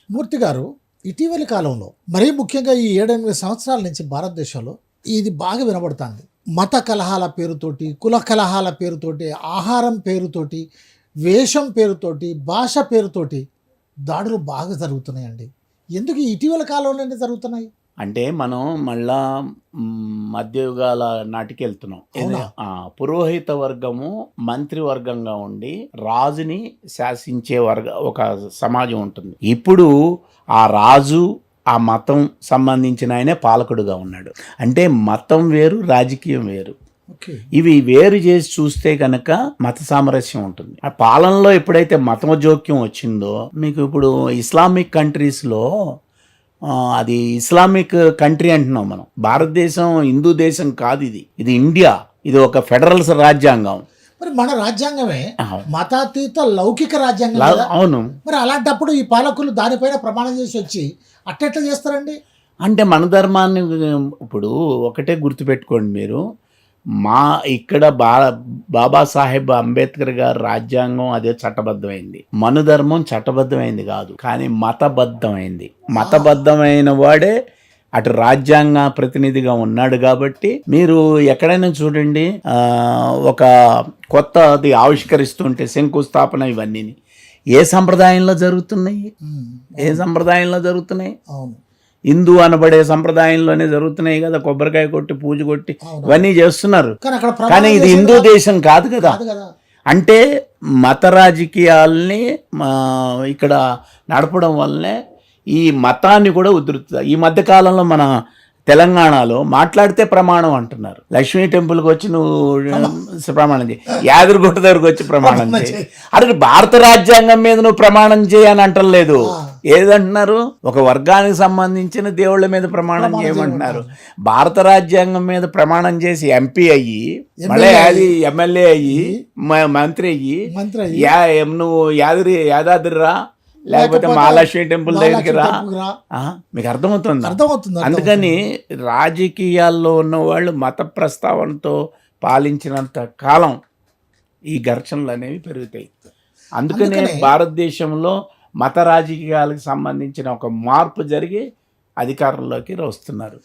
మూర్తి గారు, ఇటీవలి కాలంలో మరీ ముఖ్యంగా ఈ 7-8 సంవత్సరాల నుంచి భారతదేశంలో ఇది బాగా వినబడుతుంది. మత కలహాల పేరుతోటి, కుల కలహాల పేరుతోటి, ఆహారం పేరుతోటి, వేషం పేరుతోటి, భాష పేరుతోటి దాడులు బాగా జరుగుతున్నాయండి. ఎందుకు ఈ ఇటీవల కాలంలోనే జరుగుతున్నాయి? అంటే మనం మళ్ళా మధ్యయుగాల నాటికి వెళ్తున్నాం. అవునా? పురోహిత వర్గము మంత్రివర్గంగా ఉండి రాజుని శాసించే ఒక సమాజం ఉంటుంది. ఇప్పుడు ఆ రాజు ఆ మతం సంబంధించిన ఆయనే పాలకుడుగా ఉన్నాడు. అంటే మతం వేరు, రాజకీయం వేరు. ఓకే. ఇవి వేరు చేసి చూస్తే కనుక మత సామరస్యం ఉంటుంది. ఆ పాలనలో ఎప్పుడైతే మత జోక్యం వచ్చిందో, మీకు ఇప్పుడు ఇస్లామిక్ కంట్రీస్లో అది ఇస్లామిక్ కంట్రీ అంటున్నాం మనం. భారతదేశం హిందూ దేశం కాదు, ఇది ఇండియా. ఇది ఒక ఫెడరల్ రాజ్యాంగం. మరి మన రాజ్యాంగమే మతాతీత లౌకిక రాజ్యాంగం కదా? అవును. మరి అలాంటప్పుడు ఈ పాలకులు దానిపైన ప్రమాణం చేసి వచ్చి అట్టెట్లా చేస్తారండి? అంటే మన ధర్మాన్ని ఇప్పుడు ఒకటే గుర్తుపెట్టుకోండి మీరు, ఇక్కడ బాబాసాహెబ్ అంబేద్కర్ గారి రాజ్యాంగం అదే చట్టబద్ధమైంది. మనుధర్మం చట్టబద్ధమైంది కాదు, కానీ మతబద్ధమైంది. మతబద్ధమైన వాడే అటు రాజ్యాంగ ప్రతినిధిగా ఉన్నాడు. కాబట్టి మీరు ఎక్కడైనా చూడండి, ఒక కొత్తది ఆవిష్కరిస్తుంటే శంకుస్థాపన ఇవన్నీ ఏ సంప్రదాయంలో జరుగుతున్నాయి? అవును, హిందూ అనబడే సంప్రదాయంలోనే జరుగుతున్నాయి కదా. కొబ్బరికాయ కొట్టి పూజ కొట్టి ఇవన్నీ చేస్తున్నారు. కానీ ఇది హిందూ దేశం కాదు కదా. అంటే మత రాజకీయాల్ని ఇక్కడ నడపడం వల్లనే ఈ మతాన్ని కూడా ఉధృత. ఈ మధ్య కాలంలో మన తెలంగాణలో మాట్లాడితే ప్రమాణం అంటున్నారు. లక్ష్మీ టెంపుల్కి వచ్చి నువ్వు ప్రమాణం చేయి, యాదగిరిగుట్ట దగ్గరకు వచ్చి ప్రమాణం చేయి. అరే భారత రాజ్యాంగం మీద నువ్వు ప్రమాణం చేయని అంటలేదు. ఏదంటున్నారు? ఒక వర్గానికి సంబంధించిన దేవుళ్ళ మీద ప్రమాణం చేయమంటున్నారు. భారత రాజ్యాంగం మీద ప్రమాణం చేసి ఎంపీ అయ్యి, మళ్ళీ అది ఎమ్మెల్యే అయ్యి, మంత్రి అయ్యి, నువ్వు యాదాద్రిరా లేకపోతే మహాలక్ష్మి టెంపుల్ దగ్గరికి రా. మీకు అర్థమవుతుంది? అందుకని రాజకీయాల్లో ఉన్న వాళ్ళు మత ప్రస్తావనతో పాలించినంత కాలం ఈ ఘర్షణలు అనేవి పెరుగుతాయి. అందుకనే భారతదేశంలో మత రాజకీయాలకు సంబంధించిన ఒక మార్పు జరిగి అధికారంలోకి వస్తున్నారు.